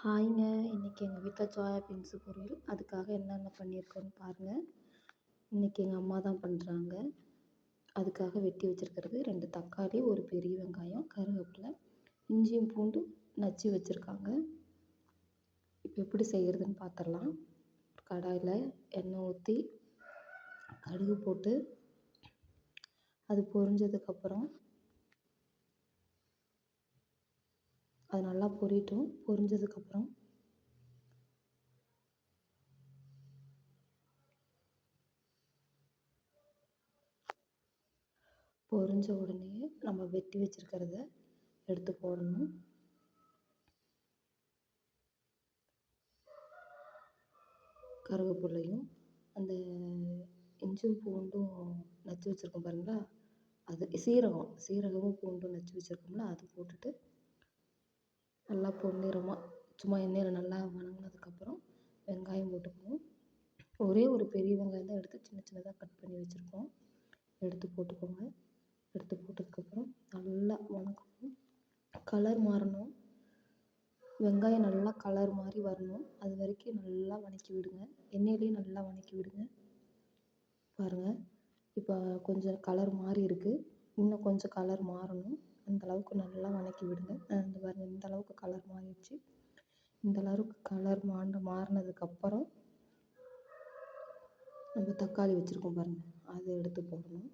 ஹாய்ங்க. இன்னைக்கு எங்கள் வீட்டில் சோயா பீன்ஸு பொரியல். அதுக்காக என்னென்ன பண்ணியிருக்கோன்னு பாருங்கள். இன்னைக்கு எங்கள் அம்மா தான் பண்ணுறாங்க. அதுக்காக வெட்டி வச்சுருக்கிறது 2 தக்காளி, ஒரு பெரிய வெங்காயம், கருவேப்பிலை, இஞ்சியும் பூண்டும் நச்சு வச்சுருக்காங்க. இப்போ எப்படி செய்கிறதுன்னு பார்த்துடலாம். கடாயில் எண்ணெய் ஊற்றி கடுகு போட்டு அது பொரிஞ்சதுக்கப்புறம் அது நல்லா பொரியட்டும். பொரிஞ்சதுக்கப்புறம் பொரிஞ்ச உடனே நம்ம வெட்டி வச்சுருக்கிறத எடுத்து போடணும். கருவேப்பிலையும் அந்த இஞ்சும் பூண்டும் நச்சு வச்சுருக்கோம் பாருங்களா, அது சீரகமும் பூண்டும் நச்சு வச்சுருக்கோம்ல, அது போட்டுட்டு நல்லா பொன்னிறமாக சும்மா எண்ணெயில் நல்லா வணங்கினதுக்கப்புறம் வெங்காயம் போட்டுக்கணும். ஒரே ஒரு பெரிய வெங்காயம் தான் எடுத்து சின்ன சின்னதாக கட் பண்ணி வச்சுருக்கோம். எடுத்து போட்டுக்கோங்க. எடுத்து போட்டதுக்கப்புறம் நல்லா வணக்கணும். கலர் மாறணும். வெங்காயம் நல்லா கலர் மாதிரி வரணும். அது வரைக்கும் நல்லா வதக்கி விடுங்க. எண்ணெயிலேயே நல்லா வதக்கி விடுங்க. பாருங்கள், இப்போ கொஞ்சம் கலர் மாறி இருக்குது. இன்னும் கொஞ்சம் கலர் மாறணும். அந்தளவுக்கு நல்லா வதக்கி விடுங்க. இந்த பாருங்கள், இந்த அளவுக்கு கலர் மாறிடுச்சு. இந்த அளவுக்கு கலர் மாறினதுக்கப்புறம் நம்ம தக்காளி வச்சுருக்கோம் பாருங்கள், அதை எடுத்து போடணும்.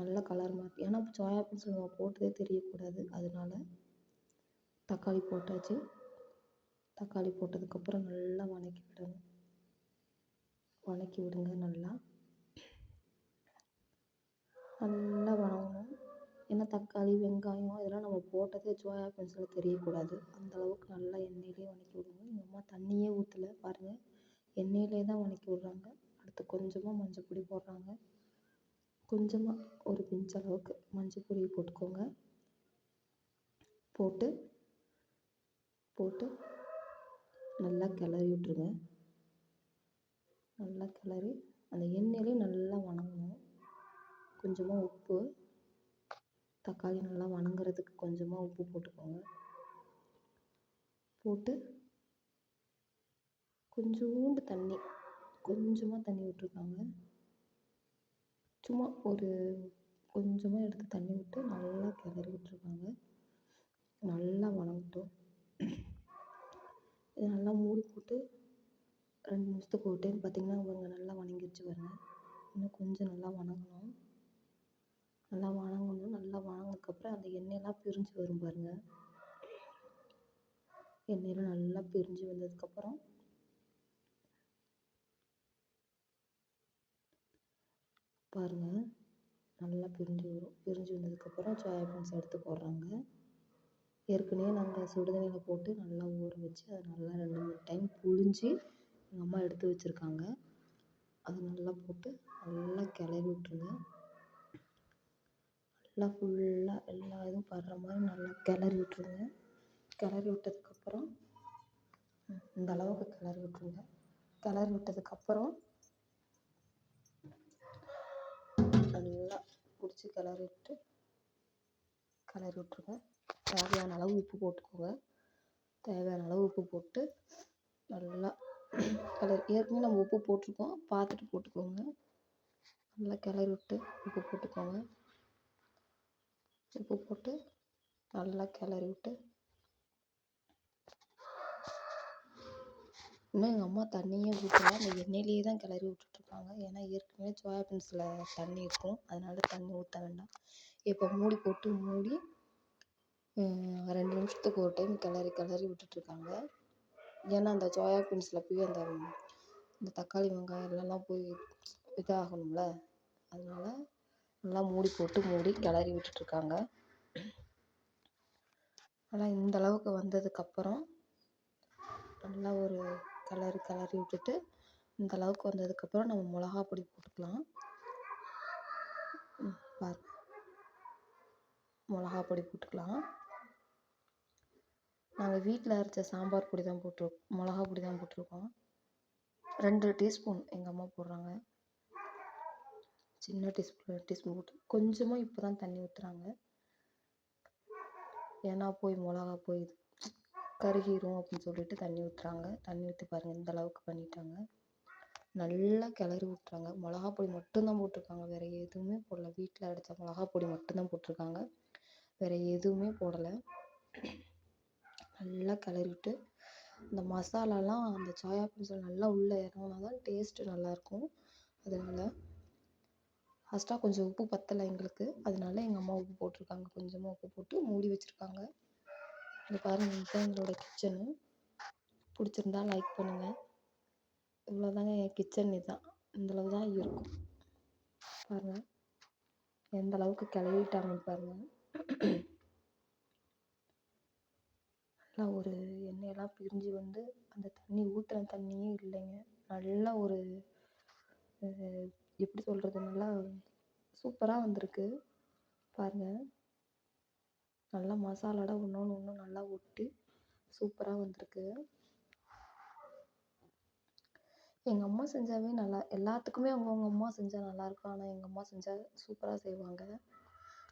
நல்லா கலர் மாறி, ஏன்னா சோயா பீன்ஸ் நம்ம போட்டதே தெரியக்கூடாது. அதனால தக்காளி போட்டாச்சு. தக்காளி போட்டதுக்கப்புறம் நல்லா வதக்கி விடணும். வதக்கி விடுங்க. நல்லா வதங்கணும். ஏன்னா தக்காளி, வெங்காயம் இதெல்லாம் நம்ம போட்டதே சோயா பீன்ஸில் தெரியக்கூடாது. அந்தளவுக்கு நல்லா எண்ணெயிலே வதக்கி விடுங்க. எங்கள் அம்மா தண்ணியே ஊற்றல பாருங்கள், எண்ணெயிலே தான் வதக்கி விட்றாங்க. அடுத்து கொஞ்சமாக மஞ்சள் பொடி போடுறாங்க. கொஞ்சமாக ஒரு பிஞ்ச் அளவுக்கு மஞ்சள் பொடி போட்டுக்கோங்க. போட்டு நல்லா கிளறி விட்ருங்க. நல்லா கிளறி அந்த எண்ணெயிலே நல்லா வதங்கணும். கொஞ்சமாக உப்பு, தக்காளி நல்லா வதங்குறதுக்கு கொஞ்சமாக உப்பு போட்டுக்கோங்க. போட்டு கொஞ்சமாக தண்ணி விட்டுருக்காங்க. சும்மா ஒரு கொஞ்சமாக எடுத்து தண்ணி விட்டு நல்லா கிளறி விட்டுருக்காங்க. நல்லா வதங்கட்டும். இதை நல்லா மூடி போட்டு 2 நிமிஷத்துக்கு ஒரு டைம் பார்த்திங்கன்னா அவங்க நல்லா வதங்கிருச்சு பாருங்கள். இன்னும் கொஞ்சம் நல்லா வதங்கணும். நல்லா வதங்கினதுக்கப்புறம் அந்த எண்ணெயெல்லாம் பிரிஞ்சு வரும் பாருங்கள். எண்ணெயில் நல்லா பிரிஞ்சு வந்ததுக்கப்புறம் பாருங்கள், நல்லா பிரிஞ்சு வரும். பிரிஞ்சு வந்ததுக்கப்புறம் சோயா பீன்ஸ் எடுத்து போடுறாங்க. ஏற்கனவே நாங்கள் சுடுதண்ணியில் போட்டு நல்லா ஊற வச்சு அதை நல்லா 2-3 டைம் புழிஞ்சு எங்கள் அம்மா எடுத்து வச்சுருக்காங்க. அது நல்லா போட்டு நல்லா கிளறி விட்ருங்க. நல்லா ஃபுல்லாக எல்லா இதுவும் படுற மாதிரி நல்லா கிளறி விட்ருங்க. கிளறி விட்டதுக்கப்புறம் இந்த அளவுக்கு கிளறி விட்ருங்க. கிளறி விட்டதுக்கப்புறம் நல்லா பிடிச்சி கிளறி விட்ருங்க. தேவையான அளவு உப்பு போட்டுக்கோங்க. தேவையான அளவு உப்பு போட்டு நல்லா ஏற்கனவே நம்ம உப்பு போட்டிருக்கோம், பார்த்துட்டு போட்டுக்கோங்க. நல்லா கிளறி விட்டு உப்பு போட்டுக்கோங்க. உப்பு போட்டு நல்லா கிளறி விட்டு இன்னும் எங்கள் அம்மா தண்ணியே ஊற்றல, அந்த எண்ணெயிலேயே தான் கிளறி விட்டுட்ருக்காங்க. ஏன்னா ஏற்கனவே சோயா பீன்ஸில் தண்ணி இருக்கும், அதனால தண்ணி ஊற்ற வேண்டாம். இப்போ மூடி 2 நிமிஷத்துக்கு ஒரு டைம் கிளறி விட்டுட்ருக்காங்க. ஏன்னா அந்த சோயா பீன்ஸில் போய் இந்த தக்காளி, வெங்காயம் எல்லாம் போய் இதாகணும்ல, அதனால நல்லா மூடி கிளறி விட்டுட்ருக்காங்க. நல்லா இந்த அளவுக்கு வந்ததுக்கப்புறம் நல்லா ஒரு கிளறி விட்டுட்டு இந்த அளவுக்கு வந்ததுக்கப்புறம் நம்ம மிளகா பொடி போட்டுக்கலாம். மிளகா பொடி போட்டுக்கலாம். நாங்கள் வீட்டில் அரைச்ச சாம்பார் பொடி தான் மிளகா பொடி தான் போட்டிருக்கோம். 2 டீஸ்பூன் எங்கள் அம்மா போடுறாங்க. சின்ன டீஸ்பூன் போட்டு கொஞ்சமாக இப்போ தான் தண்ணி ஊற்றுறாங்க. ஏன்னா மிளகா கருகிரும் அப்படின்னு சொல்லிட்டு தண்ணி ஊற்றுறாங்க. தண்ணி ஊற்றி பாருங்கள் இந்த அளவுக்கு பண்ணிட்டாங்க. நல்லா கிளறி விட்றாங்க. மிளகா பொடி மட்டும்தான் போட்டிருக்காங்க, வேறு எதுவுமே போடல. வீட்டில் அரைச்ச மிளகா பொடி மட்டும்தான் போட்டிருக்காங்க, வேறு எதுவுமே போடலை. நல்லா கிளறிவிட்டு இந்த மசாலாலாம் அந்த சோயா பீன்ஸில் நல்லா உள்ளே இறங்குனா தான் டேஸ்ட்டு நல்லாயிருக்கும். அதனால் ஃபஸ்ட்டாக கொஞ்சம் உப்பு பத்தலை எங்களுக்கு, அதனால எங்கள் அம்மா உப்பு போட்டிருக்காங்க. கொஞ்சமாக உப்பு போட்டு மூடி வச்சுருக்காங்க. இது பாருங்கள், இதுதான் எங்களோட கிச்சனு. பிடிச்சிருந்தா லைக் பண்ணுங்கள். இவ்வளோதாங்க என் கிச்சன். இதுதான் இந்தளவு தான் இருக்கும் பாருங்கள். எந்த அளவுக்கு கிளறிட்டாங்கன்னு பாருங்கள். நல்லா ஒரு எண்ணெயெல்லாம் பிரிஞ்சு வந்து அந்த தண்ணி ஊற்றின தண்ணியே இல்லைங்க. நல்லா ஒரு எப்படி சொல்கிறது, நல்லா சூப்பராக வந்திருக்கு பாருங்கள். நல்லா மசாலாவோட ஒன்று நல்லா ஒட்டி சூப்பராக வந்திருக்கு. எங்கள் அம்மா செஞ்சாவே நல்லா, எல்லாத்துக்குமே அவங்கவுங்க அம்மா செஞ்சால் நல்லாயிருக்கும். ஆனால் எங்கள் அம்மா செஞ்சால் சூப்பராக செய்வாங்க.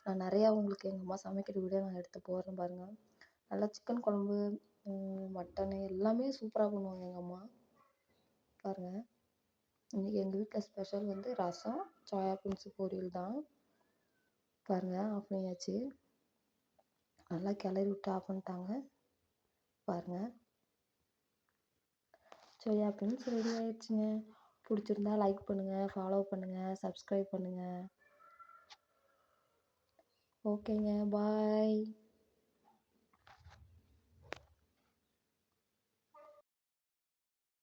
நான் நிறையா உங்களுக்கு எங்கள் அம்மா சமைக்கிற வீடியோ நான் எடுத்து போடுறேன் பாருங்கள். நல்லா சிக்கன் குழம்பு, மட்டனு எல்லாமே சூப்பராக பண்ணுவாங்க எங்கள் அம்மா பாருங்கள். இன்றைக்கி எங்கள் வீட்டில் ஸ்பெஷல் வந்து ரசம், சோயா பீன்ஸு பொரியல் தான் பாருங்கள். ஆஃப் பண்ணியாச்சு. நல்லா கிளறி விட்டு ஆஃப் பண்ணிட்டாங்க பாருங்கள். சோயா பீன்ஸ் ரெடி ஆயிடுச்சுங்க. பிடிச்சிருந்தா லைக் பண்ணுங்கள், ஃபாலோ பண்ணுங்கள், சப்ஸ்கிரைப் பண்ணுங்கள். ஓகேங்க, பாய்.